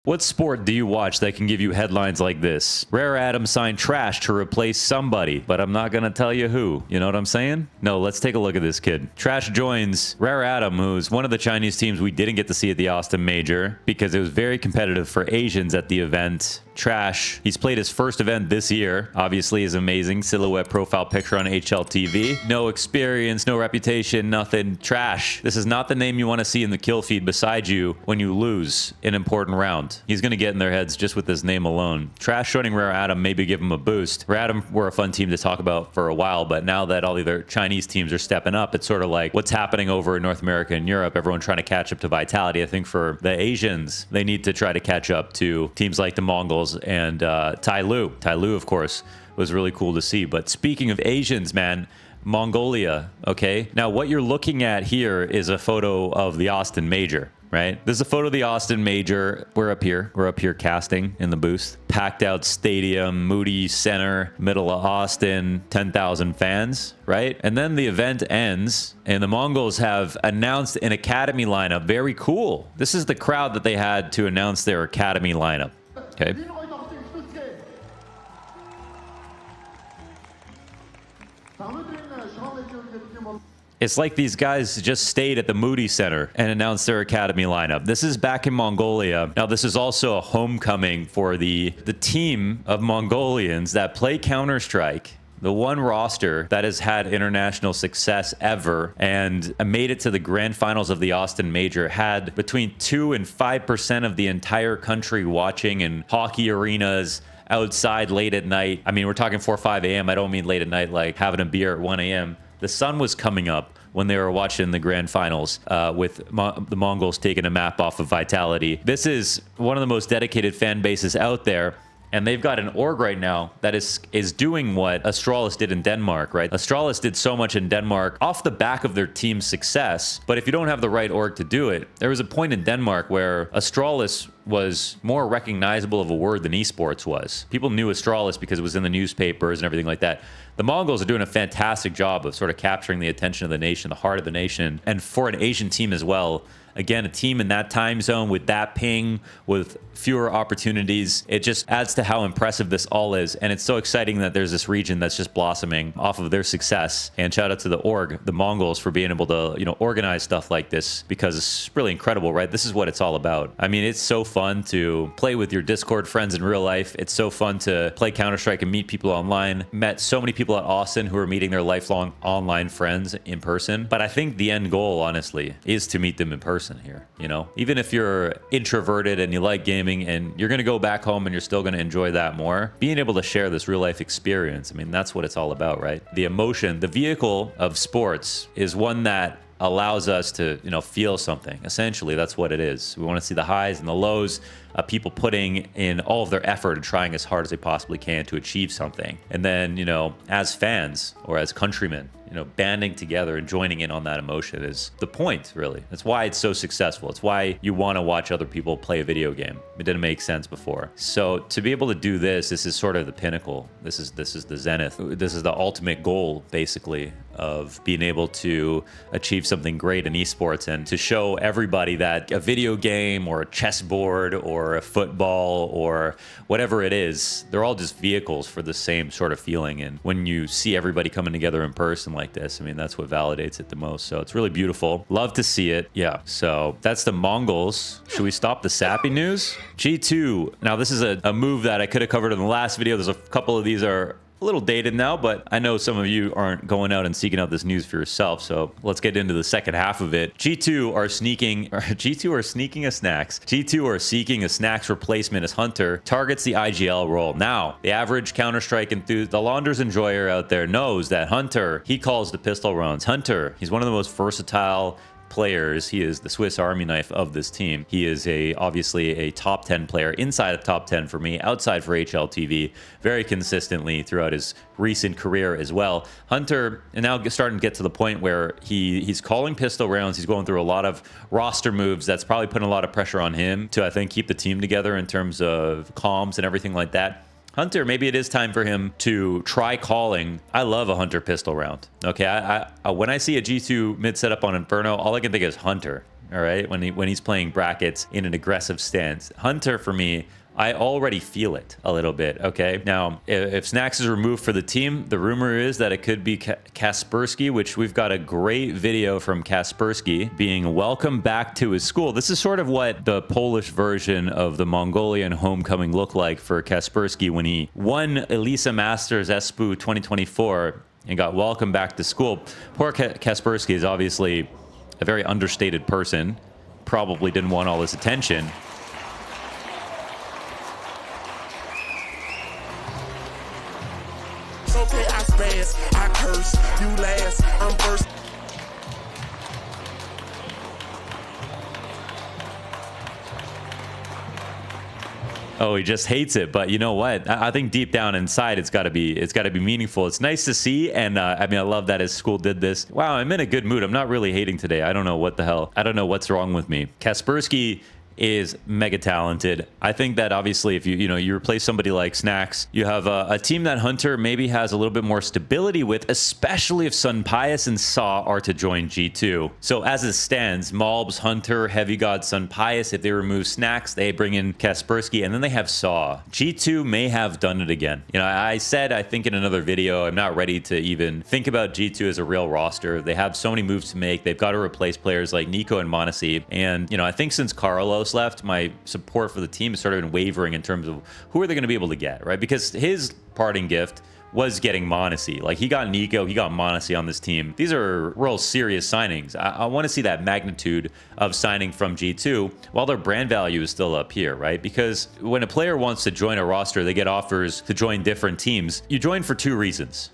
What sport do you watch that can give you headlines like this? Rare Adam signed trash to replace somebody, but I'm not gonna tell you who. You know what I'm saying? No, let's take a look at this kid. Trash joins Rare Adam, who's one of the Chinese teams we didn't get to see at the Austin Major because it was very competitive for Asians at the event. Trash, he's played his first event this year. Obviously, his amazing silhouette profile picture on HLTV. No experience, no reputation, nothing. Trash. This is not the name you want to see in the kill feed beside you when you lose an important round. He's going to get in their heads just with his name alone. Trash joining Rare Adam, maybe give him a boost. Rare Adam were a fun team to talk about for a while, but now that all the other Chinese teams are stepping up, it's sort of like what's happening over in North America and Europe. Everyone trying to catch up to Vitality. I think for the Asians, they need to try to catch up to teams like the Mongols and Tai Lu. Tai Lu, of course, was really cool to see. But speaking of Asians, man, Mongolia, okay? Now, what you're looking at here is a photo of the Austin Major, right? This is a photo of the Austin Major. We're up here. We're up here casting in the booth. Packed out stadium, Moody Center, middle of Austin, 10,000 fans, right? And then the event ends, and the Mongols have announced an academy lineup. Very cool. This is the crowd that they had to announce their academy lineup, okay? It's like these guys just stayed at the Moody Center and announced their academy lineup. This is back in Mongolia. Now, this is also a homecoming for the team of Mongolians that play Counter-Strike. The one roster that has had international success ever and made it to the grand finals of the Austin Major had between 2 and 5% of the entire country watching in hockey arenas, outside late at night. I mean, we're talking 4 or 5 a.m. I don't mean late at night like having a beer at 1 a.m. The sun was coming up when they were watching the grand finals with the Mongols taking a map off of Vitality. This is one of the most dedicated fan bases out there. And they've got an org right now that is doing what Astralis did in Denmark, right? Astralis did so much in Denmark off the back of their team's success. But if you don't have the right org to do it, there was a point in Denmark where Astralis was more recognizable of a word than esports was. People knew Astralis because it was in the newspapers and everything like that. The Mongols are doing a fantastic job of sort of capturing the attention of the nation, the heart of the nation, and for an Asian team as well. Again, a team in that time zone with that ping, with fewer opportunities, it just adds to how impressive this all is. And it's so exciting that there's this region that's just blossoming off of their success. And shout out to the org, the Mongols, for being able to, organize stuff like this, because it's really incredible, right? This is what it's all about. I mean, it's so fun to play with your Discord friends in real life. It's so fun to play Counter-Strike and meet people online. Met so many people at Austin who are meeting their lifelong online friends in person. But I think the end goal, honestly, is to meet them in person here. Even if you're introverted and you like gaming and you're going to go back home and you're still going to enjoy that more, being able to share this real life experience, I mean, that's what it's all about, right? The emotion, the vehicle of sports is one that allows us to, feel something. Essentially, that's what it is. We want to see the highs and the lows of people putting in all of their effort and trying as hard as they possibly can to achieve something. And then, as fans or as countrymen, banding together and joining in on that emotion is the point, really. That's why it's so successful. It's why you want to watch other people play a video game. It didn't make sense before. So to be able to do this is sort of the pinnacle. This is the zenith. This is the ultimate goal, basically, of being able to achieve something great in esports and to show everybody that a video game or a chessboard or a football or whatever it is, they're all just vehicles for the same sort of feeling. And when you see everybody coming together in person like this, I mean, that's what validates it the most. So it's really beautiful. Love to see it. Yeah. So that's the Mongols. Should we stop the sappy news? G2. Now, this is a move that I could have covered in the last video. There's a couple of these are a little dated now, but I know some of you aren't going out and seeking out this news for yourself. So let's get into the second half of it. G2 are sneaking a SNAX. G2 are seeking a SNAX replacement as Hunter targets the IGL role. Now, the average Counter-Strike enthusiast, the launders enjoyer out there knows that Hunter, he calls the pistol rounds. Hunter, he's one of the most versatile players. He is the Swiss Army knife of this team. He is obviously a top 10 player, inside of top 10 for me, outside for HLTV, very consistently throughout his recent career as well. Hunter is now starting to get to the point where he's calling pistol rounds. He's going through a lot of roster moves that's probably putting a lot of pressure on him to, I think, keep the team together in terms of comms and everything like that. Hunter, maybe it is time for him to try calling. I love a Hunter pistol round. Okay, when I see a G2 mid setup on Inferno, all I can think is Hunter. All right, when he's playing brackets in an aggressive stance, Hunter for me, I already feel it a little bit. Okay, now if SNAX is removed for the team, the rumor is that it could be Kaspersky, which we've got a great video from Kaspersky being welcomed back to his school. This is sort of what the Polish version of the Mongolian homecoming looked like for Kaspersky when he won Elisa Masters SPU 2024 and got welcomed back to school. Poor Kaspersky is obviously a very understated person, probably didn't want all this attention. Okay, I spaz, I curse, you last, I'm first. Oh, he just hates it. But you know what? I think deep down inside, it's got to be meaningful. It's nice to see. And I mean, I love that his school did this. Wow, I'm in a good mood. I'm not really hating today. I don't know what the hell. I don't know what's wrong with me. Kaspersky is mega talented. I think that obviously if you replace somebody like SNAX, you have a team that Hunter maybe has a little bit more stability with, especially if Sun Pius and Saw are to join G2. So as it stands, Mongolz, Hunter, Heavy God, Sun Pius, if they remove SNAX, they bring in Kaspersky, and then they have Saw. G2 may have done it again. You know, I said, I think in another video, I'm not ready to even think about G2 as a real roster. They have so many moves to make. They've got to replace players like Nico and Monasi. And, you know, I think since Carlos left, my support for the team has sort of been wavering in terms of who are they going to be able to get, right? Because his parting gift was getting Monasi. Like, he got Nico, he got Monasi on this team. These are real serious signings. I want to see that magnitude of signing from G2 while their brand value is still up here, right? Because when a player wants to join a roster, they get offers to join different teams. You join for two reasons.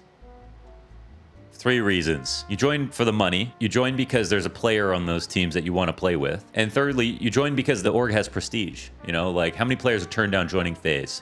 Three reasons. You join for the money. You join because there's a player on those teams that you want to play with. And thirdly, you join because the org has prestige. You know, like how many players are turned down joining FaZe?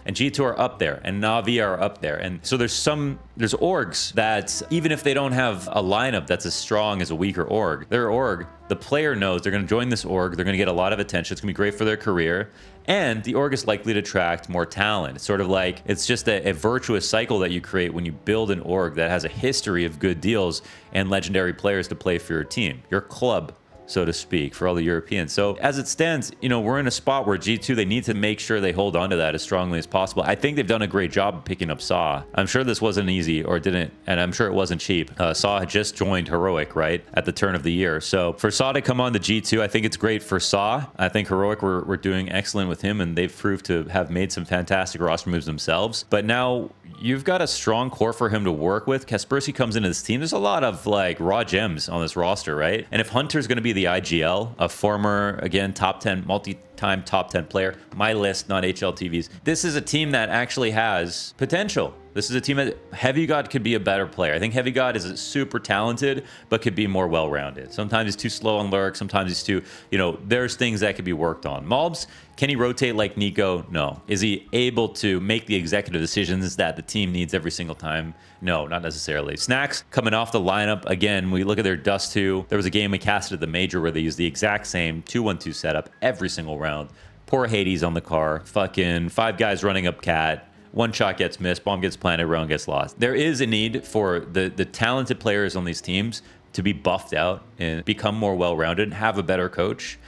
And G2 are up there, and NAVI are up there. And so there's orgs that even if they don't have a lineup that's as strong as a weaker org, their org, the player knows they're going to join this org, they're going to get a lot of attention, it's going to be great for their career, and the org is likely to attract more talent. It's sort of like, it's just a virtuous cycle that you create when you build an org that has a history of good deals and legendary players to play for your team, your club, so to speak, for all the Europeans. So as it stands, you know, we're in a spot where G2, they need to make sure they hold on to that as strongly as possible. I think they've done a great job of picking up Saw. I'm sure this wasn't easy or didn't, and I'm sure it wasn't cheap. Saw had just joined Heroic, right, at the turn of the year. So for Saw to come on to G2, I think it's great for Saw. I think Heroic were doing excellent with him, and they've proved to have made some fantastic roster moves themselves. But now you've got a strong core for him to work with. Kaspersky comes into this team. There's a lot of like raw gems on this roster, right? And if Hunter's going to be the IGL, a former, again, top 10, multi-time top 10 player, my list, not HLTV's, this is a team that actually has potential. This is a team that Heavy God could be a better player. I think Heavy God is super talented, but could be more well-rounded. Sometimes he's too slow on lurk. Sometimes he's too, you know, there's things that could be worked on. Mongolz, can he rotate like Nico? No. Is he able to make the executive decisions that the team needs every single time? No, not necessarily. SNAX coming off the lineup. Again, we look at their Dust 2. There was a game we casted at the Major where they used the exact same 2-1-2 setup every single round. Poor Hades on the car. Fucking 5 guys running up cat. One shot gets missed, bomb gets planted, round gets lost. There is a need for the talented players on these teams to be buffed out and become more well-rounded, have a better coach.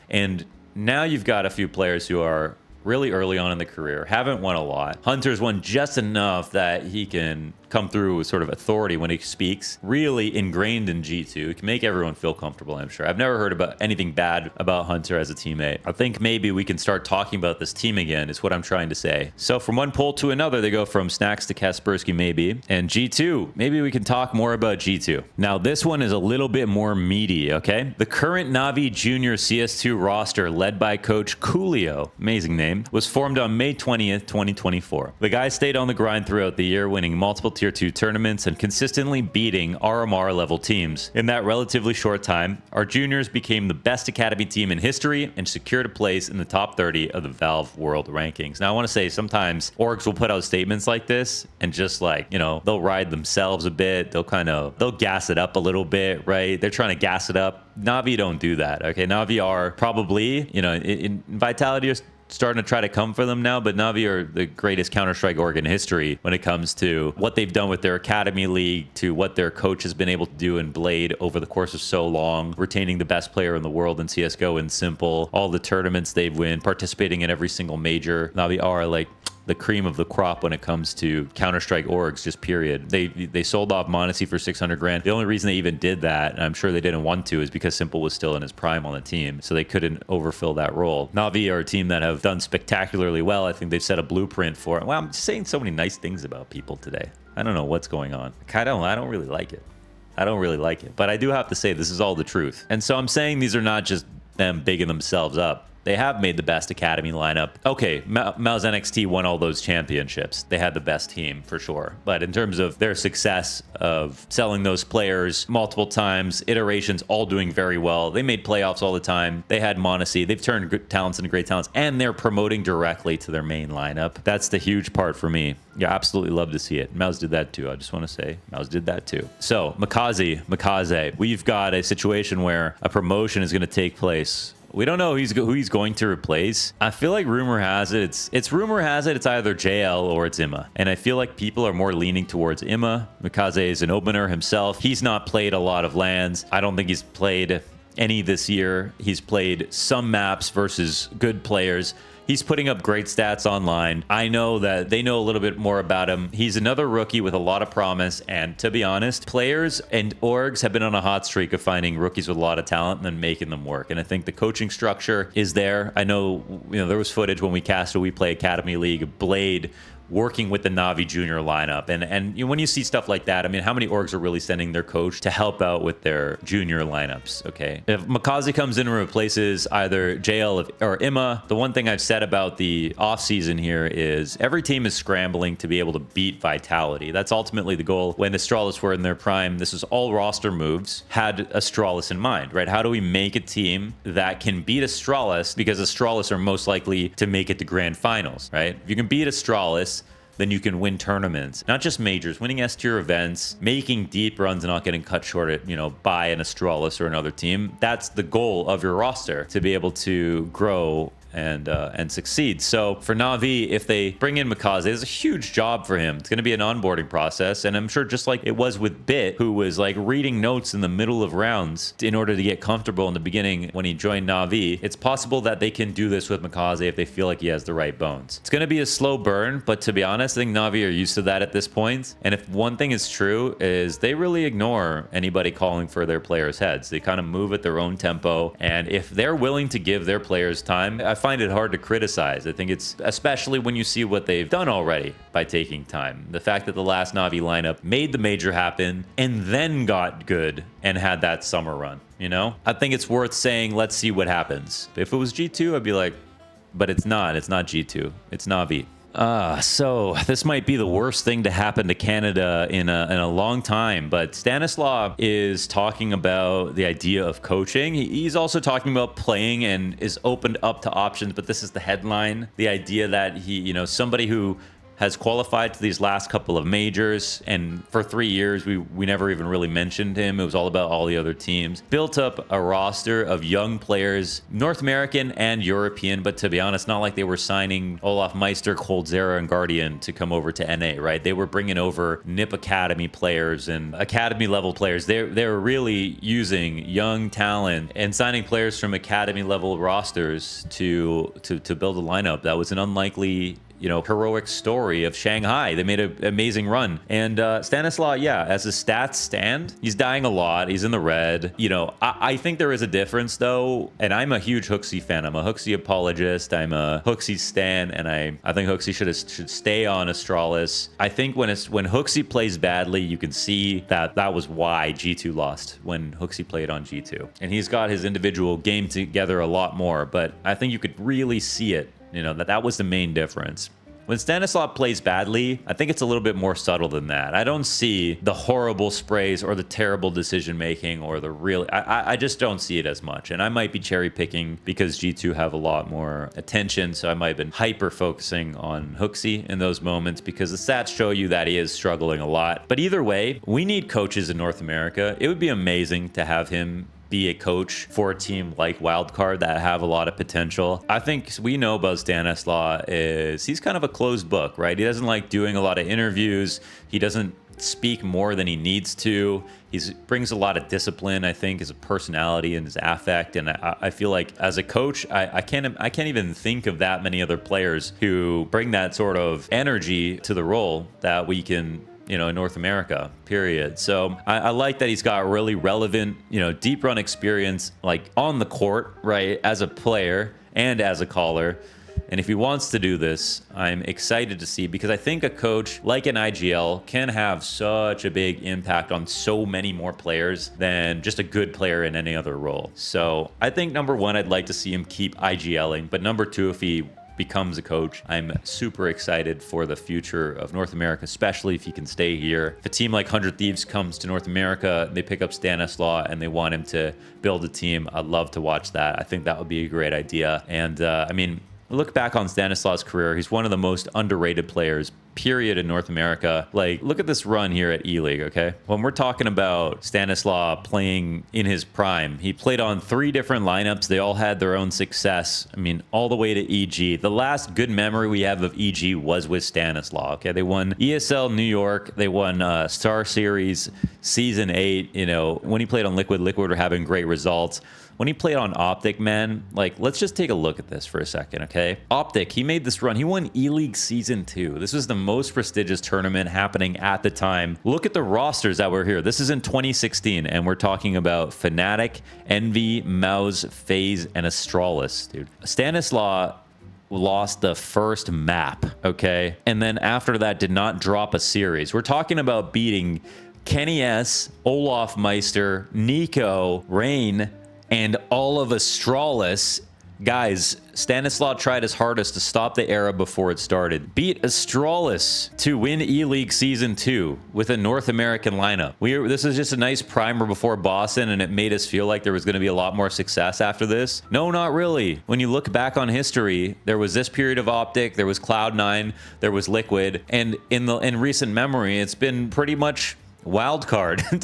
And now you've got a few players who are really early on in the career, haven't won a lot. Hunter's won just enough that he can come through with sort of authority when he speaks, really ingrained in G2. It can make everyone feel comfortable, I'm sure. I've never heard about anything bad about Hunter as a teammate. I think maybe we can start talking about this team again, is what I'm trying to say. So from one poll to another, they go from SNAX to Kaspersky, maybe. And G2, maybe we can talk more about G2. Now, this one is a little bit more meaty, okay? The current NAVI Junior CS2 roster, led by Coach Coolio, amazing name, was formed on May 20th, 2024. The guy stayed on the grind throughout the year, winning multiple Tier 2 tournaments and consistently beating RMR level teams. In that relatively short time, our juniors became the best academy team in history and secured a place in the top 30 of the Valve World Rankings. Now, I want to say sometimes orgs will put out statements like this and just like, you know, they'll ride themselves a bit. They'll gas it up a little bit, right? They're trying to gas it up. NAVI don't do that, okay? NAVI are probably, you know, in Vitality starting to try to come for them now, but Navi are the greatest Counter-Strike org in history when it comes to what they've done with their Academy League, to what their coach has been able to do in Blade over the course of so long, retaining the best player in the world in CSGO in Simple, all the tournaments they've won, participating in every single major. Navi are like the cream of the crop when it comes to Counter-Strike orgs, just period. They sold off Monacy for 600 grand. The only reason they even did that, and I'm sure they didn't want to, is because Simple was still in his prime on the team, so they couldn't overfill that role. Navi are a team that have done spectacularly well. I think they've set a blueprint for it. Well, I'm just saying so many nice things about people today. I don't know what's going on. I don't really like it. I don't really like it. But I do have to say this is all the truth. And so I'm saying these are not just them bigging themselves up. They have made the best Academy lineup. Okay, Mouse NXT won all those championships. They had the best team for sure. But in terms of their success of selling those players multiple times, iterations, all doing very well. They made playoffs all the time. They had Monacy. They've turned good talents into great talents, and they're promoting directly to their main lineup. That's the huge part for me. Yeah, absolutely love to see it. Mouse did that too. I just want to say Mouse did that too. So MAKAZZE, we've got a situation where a promotion is going to take place. We don't know who he's going to replace. I feel like rumor has it, it's either JL or it's Imma. And I feel like people are more leaning towards Imma. MAKAZZE is an opener himself. He's not played a lot of lands. I don't think he's played any this year. He's played some maps versus good players. He's putting up great stats online. I know that they know a little bit more about him. He's another rookie with a lot of promise. And to be honest, players and orgs have been on a hot streak of finding rookies with a lot of talent and then making them work. And I think the coaching structure is there. I know, there was footage when we casted We Play Academy League, Blade working with the Navi junior lineup. And when you see stuff like that, I mean, how many orgs are really sending their coach to help out with their junior lineups? Okay. If MAKAZZE comes in and replaces either JL or Imma, the one thing I've said about the offseason here is every team is scrambling to be able to beat Vitality. That's ultimately the goal. When Astralis were in their prime, this was all roster moves, had Astralis in mind, right? How do we make a team that can beat Astralis, because Astralis are most likely to make it to grand finals, right? If you can beat Astralis, then you can win tournaments, not just majors, winning S-tier events, making deep runs and not getting cut short at, by an Astralis or another team. That's the goal of your roster, to be able to grow and succeed. So for Navi, if they bring in MAKAZZE, it's a huge job for him. It's going to be an onboarding process, and I'm sure just like it was with Bit, who was like reading notes in the middle of rounds in order to get comfortable in the beginning when he joined Navi, it's possible that they can do this with MAKAZZE if they feel like he has the right bones. It's going to be a slow burn, but to be honest, I think Navi are used to that at this point. And if one thing is true, is they really ignore anybody calling for their players' heads. They kind of move at their own tempo, and if they're willing to give their players time, I find it hard to criticize. I think it's, especially when you see what they've done already by taking time. The fact that the last Navi lineup made the major happen and then got good and had that summer run, I think it's worth saying, let's see what happens. If it was G2, I'd be like, but it's not G2, it's Navi. So this might be the worst thing to happen to Canada in a long time, but STANISLAW is talking about the idea of coaching. He's also talking about playing and is opened up to options, but this is the headline. The idea that he, somebody who has qualified to these last couple of majors, and for 3 years we never even really mentioned him. It was all about all the other teams. Built up a roster of young players, North American and European, but to be honest, not like they were signing Olaf Meister, Coldzera, and Guardian to come over to NA, right? They were bringing over NIP Academy players and Academy level players. They were really using young talent and signing players from Academy level rosters to build a lineup that was an unlikely heroic story of Shanghai. They made an amazing run. And STANISLAW, yeah, as his stats stand, he's dying a lot. He's in the red. I think there is a difference, though, and I'm a huge HooXi fan. I'm a HooXi apologist. I'm a HooXi stan, and I think HooXi should stay on Astralis. I think when HooXi plays badly, you can see that was why G2 lost, when HooXi played on G2. And he's got his individual game together a lot more, but I think you could really see it, that was the main difference. When STANISLAW plays badly, I think it's a little bit more subtle than that. I don't see the horrible sprays or the terrible decision making or the real. I just don't see it as much. And I might be cherry picking because G2 have a lot more attention, so I might have been hyper focusing on HooXi in those moments because the stats show you that he is struggling a lot. But either way, we need coaches in North America. It would be amazing to have him be a coach for a team like Wildcard that have a lot of potential. I think we know about Stanislaw is he's kind of a closed book, right? He doesn't like doing a lot of interviews. He doesn't speak more than he needs to. He brings a lot of discipline, I think, as a personality and his affect. And I feel like as a coach, I can't even think of that many other players who bring that sort of energy to the role that we can, you know, in North America, period. So I like that he's got really relevant, you know, deep run experience, like on the court, right, as a player and as a caller. And if he wants to do this, I'm excited to see, because I think a coach like an IGL can have such a big impact on so many more players than just a good player in any other role. So I think number one, I'd like to see him keep IGLing. But number two, if he becomes a coach, I'm super excited for the future of North America, especially if he can stay here. If a team like 100 Thieves comes to North America, they pick up Stanislaw and they want him to build a team, I'd love to watch that. I think that would be a great idea. And I mean, look back on Stanislaw's career. He's one of the most underrated players, period, in North America. Like, look at this run here at E-League, okay? When we're talking about Stanislaw playing in his prime, he played on 3 different lineups. They all had their own success. I mean, all the way to EG. The last good memory we have of EG was with Stanislaw, okay? They won ESL New York. They won Star Series Season 8. You know, when he played on Liquid were having great results. When he played on Optic, man, like, let's just take a look at this for a second, okay? Optic, he made this run. He won E-League Season 2. This was the most prestigious tournament happening at the time. Look at the rosters that were here. This is in 2016, and we're talking about Fnatic, Envy, Mouse, FaZe, and Astralis, dude. Stanislaw lost the first map, okay? And then after that, did not drop a series. We're talking about beating Kenny S, Olaf Meister, Nico, Rain, and all of Astralis. Guys, Stanislaw tried his hardest to stop the era before it started. Beat Astralis to win E-League Season 2 with a North American lineup. This is just a nice primer before Boston, and it made us feel like there was going to be a lot more success after this. No, not really. When you look back on history, there was this period of Optic, there was Cloud9, there was Liquid, and in recent memory, it's been pretty much Wildcard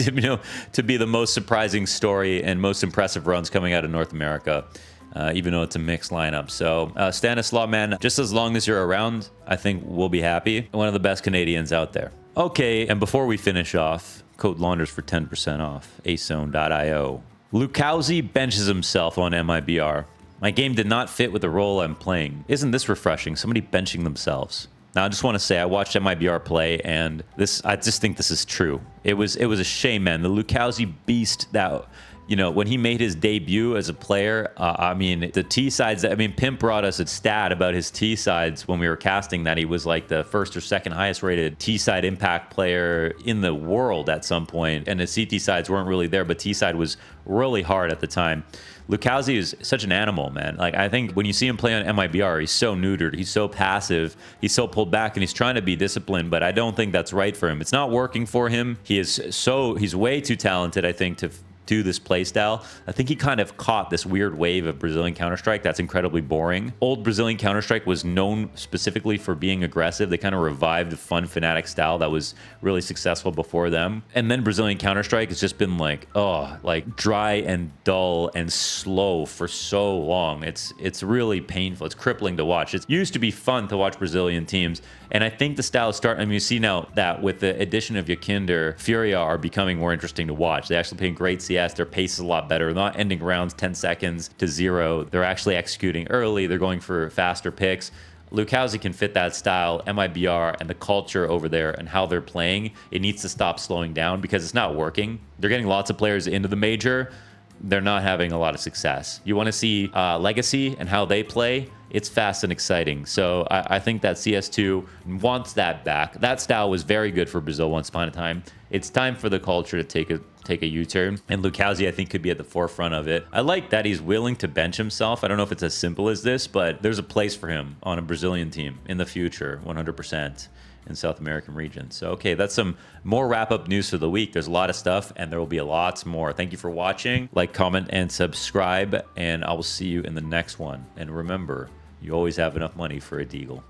to be the most surprising story and most impressive runs coming out of North America, even though it's a mixed lineup. So Stanislaw, man, just as long as you're around, I think we'll be happy. One of the best Canadians out there. Okay, and before we finish off, code launders for 10% off, acezone.io. LUCAOZY benches himself on MIBR. My game did not fit with the role I'm playing. Isn't this refreshing? Somebody benching themselves. Now, I just want to say I watched MIBR play, and I just think this is true. It was a shame, man. The LUCAOZY beast that, you know, when he made his debut as a player, I mean, the T-sides, I mean, Pimp brought us a stat about his T-sides when we were casting that he was like the first or second highest rated T-side impact player in the world at some point. And the CT sides weren't really there, but T-side was really hard at the time. LUCAOZY is such an animal, man. Like, I think when you see him play on MIBR, he's so neutered, he's so passive, he's so pulled back, and he's trying to be disciplined, but I don't think that's right for him. It's not working for him. He's way too talented, I think, to do this playstyle. I think he kind of caught this weird wave of Brazilian Counter-Strike that's incredibly boring. Old Brazilian Counter-Strike was known specifically for being aggressive. They kind of revived the fun Fnatic style that was really successful before them. And then Brazilian Counter-Strike has just been like, like dry and dull and slow for so long. It's really painful. It's crippling to watch. It used to be fun to watch Brazilian teams. And I think the style is starting. I mean, you see now that with the addition of Yakinder, Furia are becoming more interesting to watch. They actually play great CS. Their pace is a lot better. They're not ending rounds 10 seconds to 0. They're actually executing early. They're going for faster picks. LUCAOZY can fit that style, MIBR, and the culture over there and how they're playing. It needs to stop slowing down because it's not working. They're getting lots of players into the major. They're not having a lot of success. You want to see Legacy and how they play? It's fast and exciting. So I think that CS2 wants that back. That style was very good for Brazil once upon a time. It's time for the culture to take a U-turn, and LUCAOZY, I think, could be at the forefront of it. I like that he's willing to bench himself. I don't know if it's as simple as this, but there's a place for him on a Brazilian team in the future, 100%. In South American region. So, okay, that's some more wrap-up news for the week. There's a lot of stuff, and there will be lots more. Thank you for watching. Like, comment, and subscribe, and I will see you in the next one. And remember, you always have enough money for a deagle.